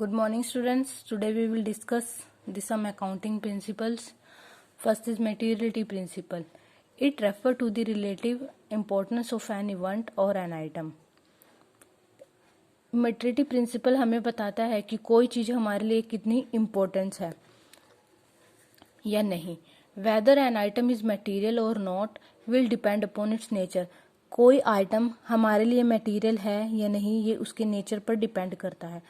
Good morning, students. Today we will discuss some accounting principles. First is materiality principle. It refers to the relative importance of an event or an item. Materiality principle हमें बताता है कि कोई चीज़ हमारे लिए कितनी importance है या नहीं. Whether an item is material or not will depend upon its nature. कोई आइटम हमारे लिए मटेरियल है या नहीं ये उसके नेचर पर डिपेंड करता है.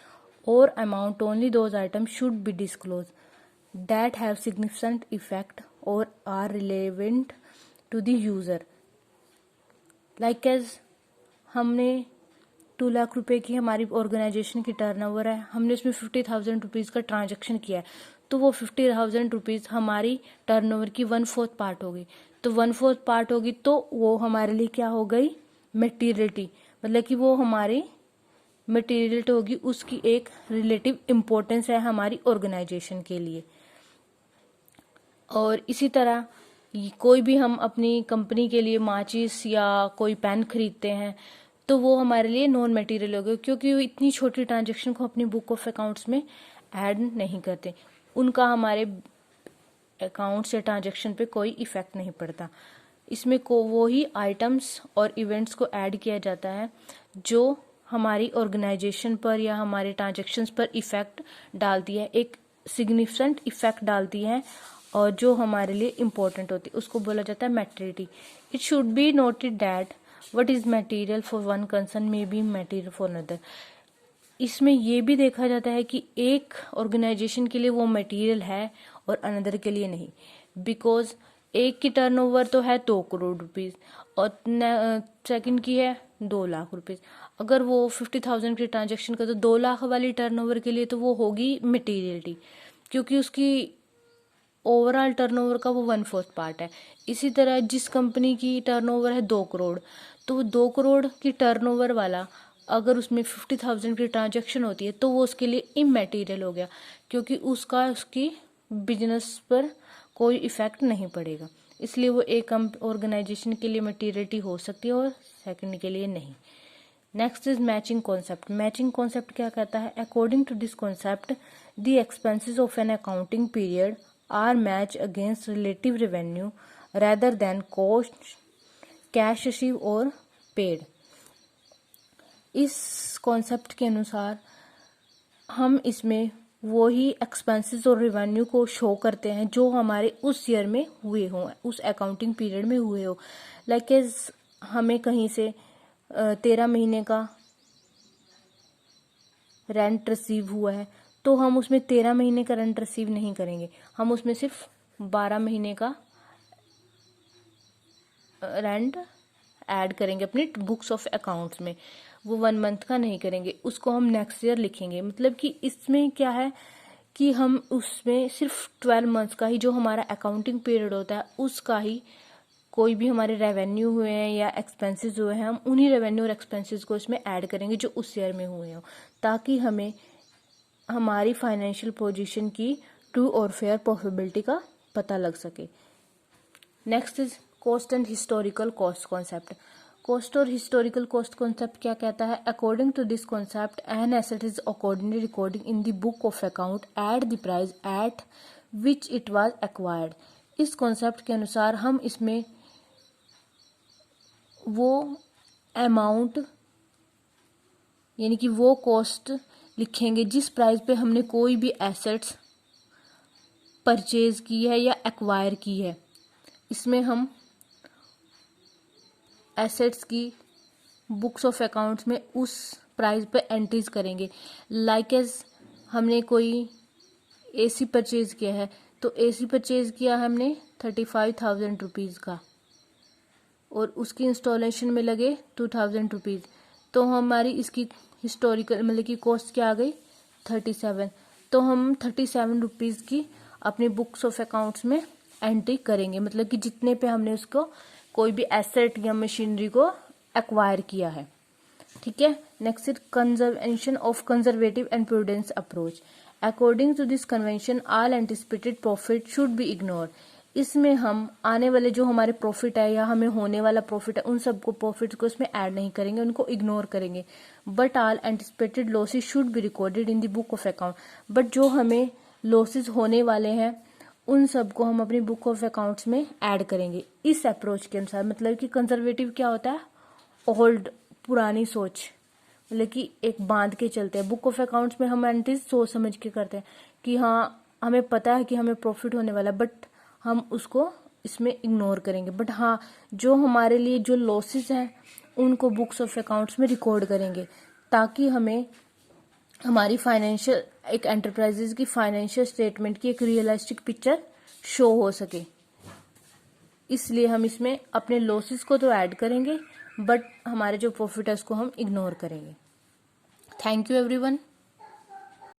Or amount only those items should be disclosed that have significant effect or are relevant to the user. Like as हमने 2 लाख रुपए की हमारी ऑर्गेनाइजेशन की टर्नओवर है, हमने उसमें 50,000 रुपीज़ का ट्रांजैक्शन किया है, तो वो 50,000 रुपीज़ हमारी टर्नओवर की 1/4 पार्ट होगी. तो 1/4 पार्ट होगी तो वो हमारे लिए क्या हो गई, मटीरियलिटी. मतलब कि वो हमारी मटेरियल होगी, उसकी एक रिलेटिव इम्पोर्टेंस है हमारी ऑर्गेनाइजेशन के लिए. और इसी तरह कोई भी हम अपनी कंपनी के लिए माचिस या कोई पेन खरीदते हैं तो वो हमारे लिए नॉन मटेरियल हो गए, क्योंकि वो इतनी छोटी ट्रांजैक्शन को अपनी बुक ऑफ अकाउंट्स में ऐड नहीं करते, उनका हमारे अकाउंट्स या ट्रांजैक्शन पे कोई इफेक्ट नहीं पड़ता. इसमें को वो ही आइटम्स और इवेंट्स को ऐड किया जाता है जो हमारी ऑर्गेनाइजेशन पर या हमारे ट्रांजैक्शंस पर इफेक्ट डालती है, एक सिग्निफिकेंट इफेक्ट डालती है और जो हमारे लिए इम्पोर्टेंट होती है, उसको बोला जाता है materiality. It should be noted that what is material for one concern may be material for another. इसमें ये भी देखा जाता है कि एक ऑर्गेनाइजेशन के लिए वो मटेरियल है और अनदर के लिए नहीं. बिकॉज एक की टर्नओवर तो है 2 करोड़ रुपीज और सेकंड की है 2 लाख रुपीज. अगर वो 50,000 की ट्रांजैक्शन कर तो 2 लाख वाली टर्नओवर के लिए तो वो होगी मटेरियलिटी, क्योंकि उसकी ओवरऑल टर्नओवर का वो 1/4 पार्ट है. इसी तरह जिस कंपनी की टर्नओवर है 2 करोड़, तो वो 2 करोड़ की टर्नओवर वाला अगर उसमें 50,000 की ट्रांजैक्शन होती है तो वो उसके लिए इमैटेरियल हो गया, क्योंकि उसका उसकी बिजनेस पर कोई इफेक्ट नहीं पड़ेगा. इसलिए वो एक ऑर्गेनाइजेशन के लिए मटेरियलिटी हो सकती है और सेकंड के लिए नहीं. Next is matching concept. Matching concept क्या कहता है? According to this concept the expenses of an accounting period are match against relative revenue rather than cost cash receive और पेड. इस कॉन्सेप्ट के अनुसार हम इसमें वो ही एक्सपेंसेस और रेवेन्यू को शो करते हैं जो हमारे उस ईयर में हुए हों, उस अकाउंटिंग पीरियड में हुए हो. लाइक एज हमें कहीं से 13 महीने का रेंट रिसीव हुआ है तो हम उसमें 13 महीने का रेंट रिसीव नहीं करेंगे, हम उसमें सिर्फ 12 महीने का रेंट ऐड करेंगे अपनी बुक्स ऑफ अकाउंट्स में. वो 1 मंथ का नहीं करेंगे, उसको हम नेक्स्ट ईयर लिखेंगे. मतलब कि इसमें क्या है कि हम उसमें सिर्फ 12 मंथ्स का ही जो हमारा अकाउंटिंग पीरियड होता है उसका ही कोई भी हमारे रेवेन्यू हुए हैं या एक्सपेंसेस हुए हैं, हम उन्हीं रेवेन्यू और एक्सपेंसेस को इसमें ऐड करेंगे जो उस ईयर में हुए हों, ताकि हमें हमारी फाइनेंशियल पोजीशन की ट्रू और फेयर प्रॉफिटेबिलिटी का पता लग सके. Next is cost and historical cost concept. Cost और हिस्टोरिकल कॉस्ट कॉन्सेप्ट क्या कहता है? According to this concept an asset is accordingly recording in the book of account at the price at which it was acquired. इस concept के अनुसार हम इसमें वो अमाउंट यानी कि वो कॉस्ट लिखेंगे जिस प्राइस पे हमने कोई भी एसेट्स परचेज की है या एक्वायर की है. इसमें हम एसेट्स की बुक्स ऑफ अकाउंट्स में उस प्राइस पे एंट्रीज करेंगे. लाइक एज हमने कोई एसी परचेज किया है तो एसी परचेज किया हमने 35,000 रुपीज़ का और उसकी इंस्टॉलेशन में लगे 2,000 रुपीज़, तो हमारी इसकी हिस्टोरिकल मतलब कि कॉस्ट क्या आ गई 37. तो हम 37 रुपीज़ की अपनी बुक्स ऑफ अकाउंट्स में एंट्री करेंगे, मतलब कि जितने पे हमने उसको कोई भी एसेट या मशीनरी को एक्वायर किया है. ठीक है. Next is conservation of conservative and prudence approach. According to this convention all anticipated profit should be ignore. इसमें हम आने वाले जो हमारे प्रॉफिट है या हमें होने वाला प्रॉफिट है उन सबको प्रॉफिट को इसमें ऐड नहीं करेंगे, उनको इग्नोर करेंगे। But all anticipated losses should be recorded in the book of account. But जो हमें लॉसेस होने वाले हैं उन सबको हम अपनी बुक ऑफ अकाउंट्स में ऐड करेंगे। इस अप्रोच के अनुसार, मतलब कि कंजर्वेटिव क्या होता है, ओल्ड पुरानी सोच, मतलब कि एक बांध के चलते हैं। बुक ऑफ अकाउंट्स में हम एंट्रीज सोच समझ के करते हैं कि हाँ हमें पता है कि हमें प्रॉफिट होने वाला है, बट हम उसको इसमें इग्नोर करेंगे। बट हाँ जो हमारे लिए जो लॉसेस हैं उनको बुक्स ऑफ अकाउंट्स में रिकॉर्ड करेंगे, ताकि हमें हमारी फाइनेंशियल एक एंटरप्राइजेज की फाइनेंशियल स्टेटमेंट की एक रियलिस्टिक पिक्चर शो हो सके। इसलिए हम इसमें अपने लॉसेस को तो ऐड करेंगे, बट हमारे जो प्रॉफिट है उसको हम इग्नोर करेंगे। Thank you everyone.